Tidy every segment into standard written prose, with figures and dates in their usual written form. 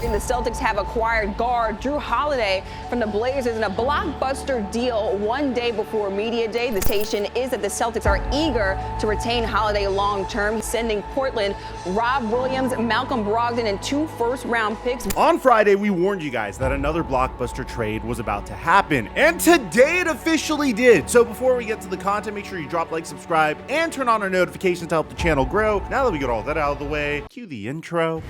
And the Celtics have acquired guard Jrue Holiday from the Blazers in a blockbuster deal one day before media day. The station is that the Celtics are eager to retain Holiday long-term, sending Portland Rob Williams, Malcolm Brogdon, and 2 first-round picks. On Friday, we warned you guys that another blockbuster trade was about to happen, and today it officially did. So before we get to the content, make sure you drop, like, subscribe, and turn on our notifications to help the channel grow. Now that we got all that out of the way, cue the intro.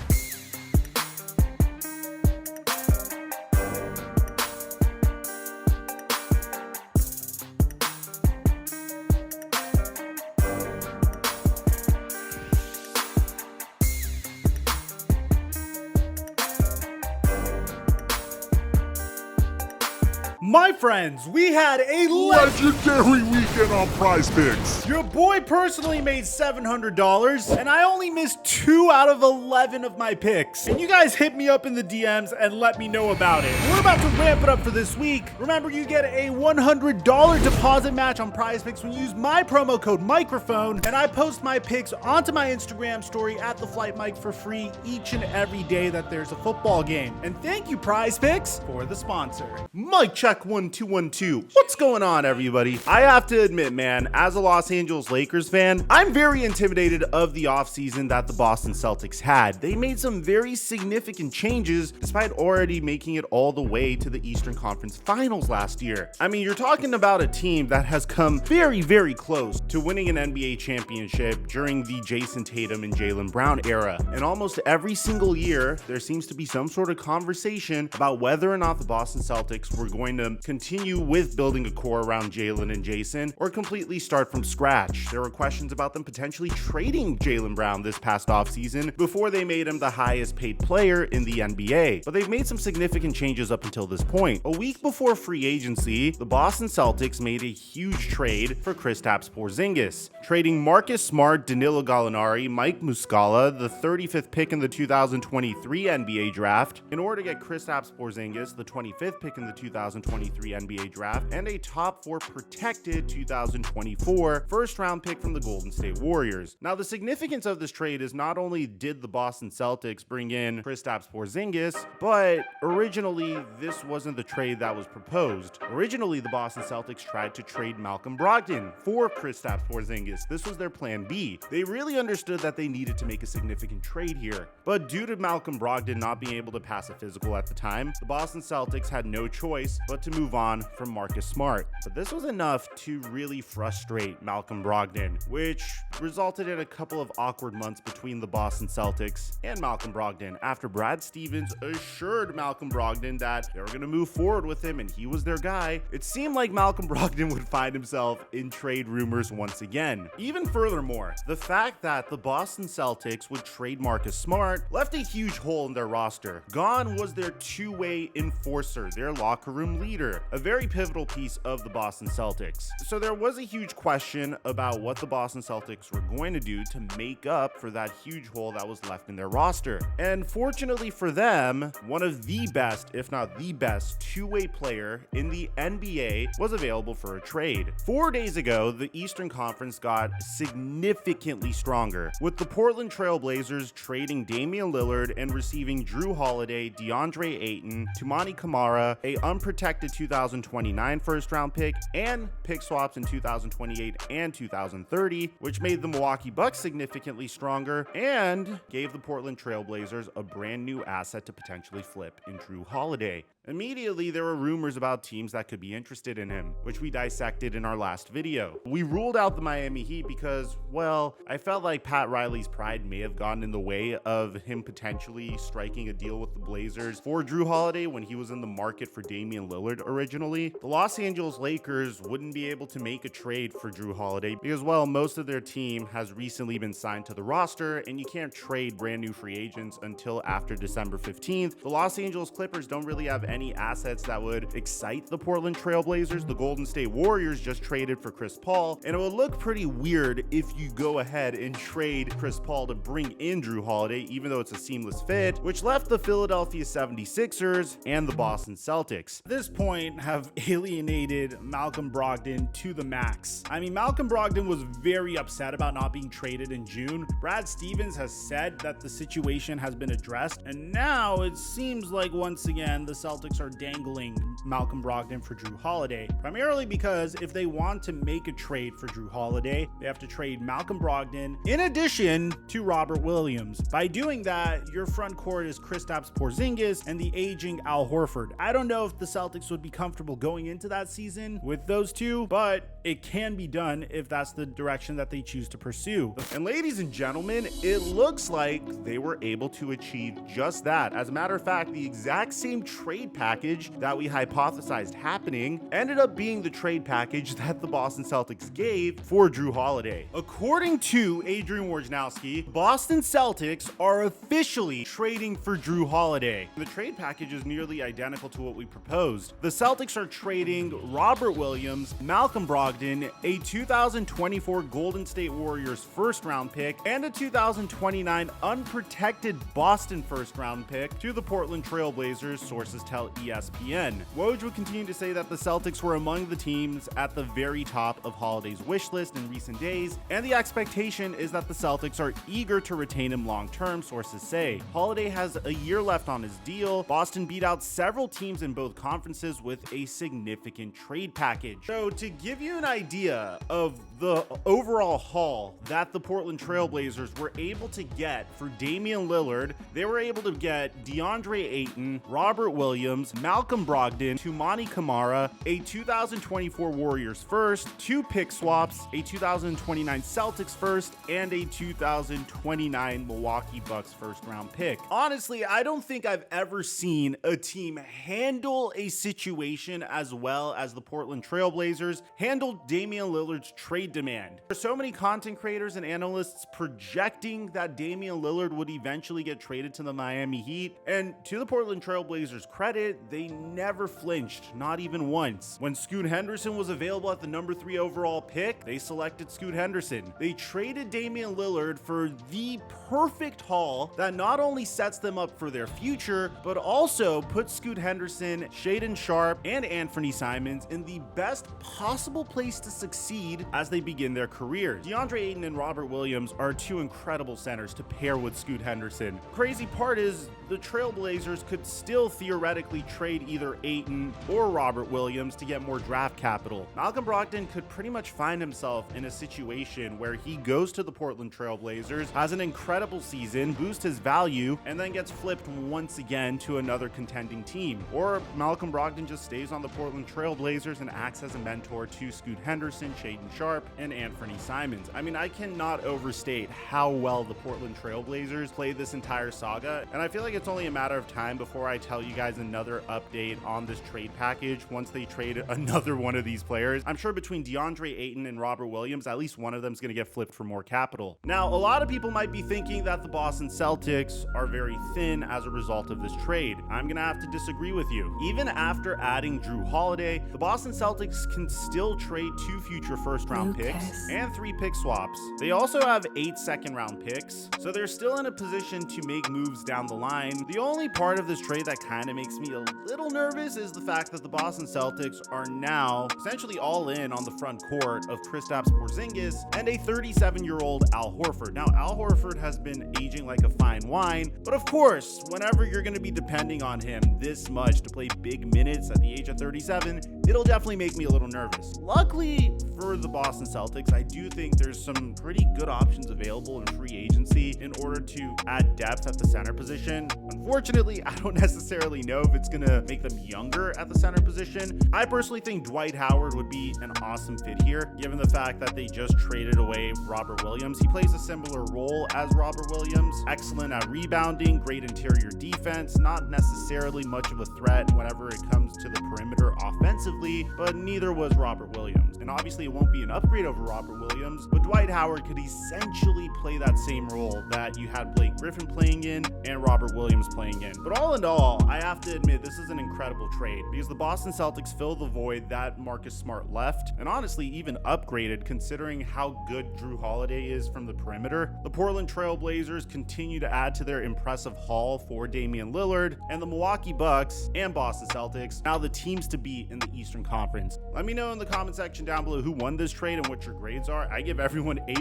My friends, we had a legendary weekend on Prize Picks. Your boy personally made $700, and I only missed 2 out of 11 of my picks. And you guys hit me up in the DMs and let me know about it. We're about to ramp it up for this week. Remember, you get a $100 deposit match on Prize Picks when you use my promo code microphone, and I post my picks onto my Instagram story at TheFlightMike for free each and every day that there's a football game. And thank you, Prize Picks, for the sponsor. Mike check 1212. What's going on, everybody? I have to admit, man, as a Los Angeles Lakers fan, I'm very intimidated of the offseason that the Boston Celtics had. They made some very significant changes despite already making it all the way to the Eastern Conference Finals last year. I mean, you're talking about a team that has come very, very close to winning an NBA championship during the Jason Tatum and Jaylen Brown era. And almost every single year, there seems to be some sort of conversation about whether or not the Boston Celtics were going to continue with building a core around Jaylen and Jason or completely start from scratch. There were questions about them potentially trading Jaylen Brown this past offseason before they made him the highest paid player in the NBA. But they've made some significant changes up until this point. A week before free agency, the Boston Celtics made a huge trade for Kristaps Porzingis, trading Marcus Smart, Danilo Gallinari, Mike Muscala, the 35th pick in the 2023 NBA draft, in order to get Kristaps Porzingis, the 25th pick in the 2023 NBA draft, and a top 4 protected 2024 first-round pick from the Golden State Warriors. Now, the significance of this trade is not only did the Boston Celtics bring in Kristaps Porzingis, but originally this wasn't the trade that was proposed. Originally, the Boston Celtics tried to trade Malcolm Brogdon for Kristaps Porzingis. This was their plan B. They really understood that they needed to make a significant trade here. But due to Malcolm Brogdon not being able to pass a physical at the time, the Boston Celtics had no choice but to move on from Marcus Smart. But this was enough to really frustrate Malcolm Brogdon, which resulted in a couple of awkward months between the Boston Celtics and Malcolm Brogdon after Brad Stevens assured Malcolm Brogdon that they were going to move forward with him and he was their guy. It seemed like Malcolm Brogdon would find himself in trade rumors once again. Even furthermore, the fact that the Boston Celtics would trade Marcus Smart left a huge hole in their roster. Gone was their two-way enforcer, their locker room leader, a very pivotal piece of the Boston Celtics. So there was a huge question about what the Boston Celtics were going to do to make up for that huge hole that was left in their roster. And fortunately for them, one of the best, if not the best, two-way player in the NBA was available for a trade. 4 days ago, the Eastern Conference got significantly stronger, with the Portland Trail Blazers trading Damian Lillard and receiving Jrue Holiday, DeAndre Ayton, Toumani Camara, a unprotected 2029 first-round pick, and pick swaps in 2028 and 2030, which made the Milwaukee Bucks significantly stronger and gave the Portland Trail Blazers a brand new asset to potentially flip in Jrue Holiday. Immediately, there were rumors about teams that could be interested in him, which we dissected in our last video. We ruled out the Miami Heat because, well, I felt like Pat Riley's pride may have gotten in the way of him potentially striking a deal with the Blazers for Jrue Holiday when he was in the market for Damian Lillard originally. The Los Angeles Lakers wouldn't be able to make a trade for Jrue Holiday because, well, most of their team has recently been signed to the roster, and you can't trade brand new free agents until after December 15th. The Los Angeles Clippers don't really have any assets that would excite the Portland Trail Blazers. The Golden State Warriors just traded for Chris Paul, and it would look pretty weird if you go ahead and trade Chris Paul to bring in Jrue Holiday, even though it's a seamless fit, which left the Philadelphia 76ers and the Boston Celtics. At this point, point have alienated Malcolm Brogdon to the max. I mean, Malcolm Brogdon was very upset about not being traded in June. Brad Stevens has said that the situation has been addressed, and now it seems like once again the Celtics are dangling Malcolm Brogdon for Jrue Holiday, primarily because if they want to make a trade for Jrue Holiday, they have to trade Malcolm Brogdon in addition to Robert Williams. By doing that, your front court is Kristaps Porzingis and the aging Al Horford. I don't know if the Celtics would be comfortable going into that season with those two, but it can be done if that's the direction that they choose to pursue. And ladies and gentlemen, it looks like they were able to achieve just that. As a matter of fact, the exact same trade package that we hypothesized happening ended up being the trade package that the Boston Celtics gave for Jrue Holiday. According to Adrian Wojnarowski, Boston Celtics are officially trading for Jrue Holiday. The trade package is nearly identical to what we proposed. The Celtics are trading Robert Williams, Malcolm Brogdon, a 2024 Golden State Warriors first-round pick, and a 2029 unprotected Boston first-round pick to the Portland Trail Blazers, sources tell ESPN. Woj would continue to say that the Celtics were among the teams at the very top of Holiday's wish list in recent days, and the expectation is that the Celtics are eager to retain him long-term, sources say. Holiday has a year left on his deal. Boston beat out several teams in both conferences with a significant trade package. So to give you an idea of the overall haul that the Portland Trail Blazers were able to get for Damian Lillard, they were able to get DeAndre Ayton, Robert Williams, Malcolm Brogdon, Toumani Camara, a 2024 Warriors first, 2 pick swaps, a 2029 Celtics first, and a 2029 Milwaukee Bucks first round pick. Honestly, I don't think I've ever seen a team handle a situation as well as the Portland Trail Blazers handled Damian Lillard's trade demand. There's so many content creators and analysts projecting that Damian Lillard would eventually get traded to the Miami Heat, and to the Portland Trail Blazers' credit, they never flinched, not even once. When Scoot Henderson was available at the number 3 overall pick, they selected Scoot Henderson. They traded Damian Lillard for the perfect haul that not only sets them up for their future, but also puts Scoot Henderson, Shaedon Sharpe, and Anthony Simons in the best possible place to succeed as they begin their careers. DeAndre Ayton and Robert Williams are 2 incredible centers to pair with Scoot Henderson. Crazy part is the Trailblazers could still theoretically trade either Ayton or Robert Williams to get more draft capital. Malcolm Brogdon could pretty much find himself in a situation where he goes to the Portland Trailblazers, has an incredible season, boosts his value, and then gets flipped once again to another contending team. Or Malcolm Brogdon just stays on the Portland Trailblazers and acts as a mentor to Scoot Henderson, Shaedon Sharpe, and Anthony Simons. I mean, I cannot overstate how well the Portland Trailblazers played this entire saga, and I feel like it's only a matter of time before I tell you guys another update on this trade package once they trade another one of these players. I'm sure between DeAndre Ayton and Robert Williams, at least one of them is going to get flipped for more capital. Now, a lot of people might be thinking that the Boston Celtics are very thin as a result of this trade. I'm going to have to disagree with you. Even after adding Jrue Holiday, the Boston Celtics can still trade 2 future first-round picks and 3 pick swaps. They also have 8 second-round picks, so they're still in a position to make moves down the line. The only part of this trade that kind of makes me a little nervous is the fact that the Boston Celtics are now essentially all in on the front court of Kristaps Porzingis and a 37-year-old Al Horford. Now, Al Horford has been aging like a fine wine, but of course, whenever you're going to be depending on him this much to play big minutes at the age of 37, it'll definitely make me a little nervous. Luckily for the Boston Celtics, I do think there's some pretty good options available in free agency in order to add depth at the center position. Unfortunately, I don't necessarily know if it's going to make them younger at the center position. I personally think Dwight Howard would be an awesome fit here, given the fact that they just traded away Robert Williams. He plays a similar role as Robert Williams, excellent at rebounding, great interior defense, not necessarily much of a threat whenever it comes to the perimeter offensively, but neither was Robert Williams. And obviously it won't be an upgrade over Robert Williams, but Dwight Howard could essentially play that same role that you had Blake Griffin playing in and Robert Williams playing in. But all in all, I have to admit this is an incredible trade because the Boston Celtics fill the void that Marcus Smart left, and honestly even upgraded considering how good Jrue Holiday is from the perimeter. The Portland Trail Blazers continue to add to their impressive haul for Damian Lillard, and the Milwaukee Bucks and Boston Celtics Celtics. Now the teams to beat in the Eastern Conference. Let me know in the comment section down below who won this trade and what your grades are. I give everyone A+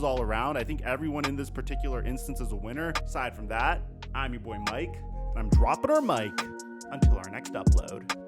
all around. I think everyone in this particular instance is a winner. Aside from that, I'm your boy Mike, and I'm dropping our mic until our next upload.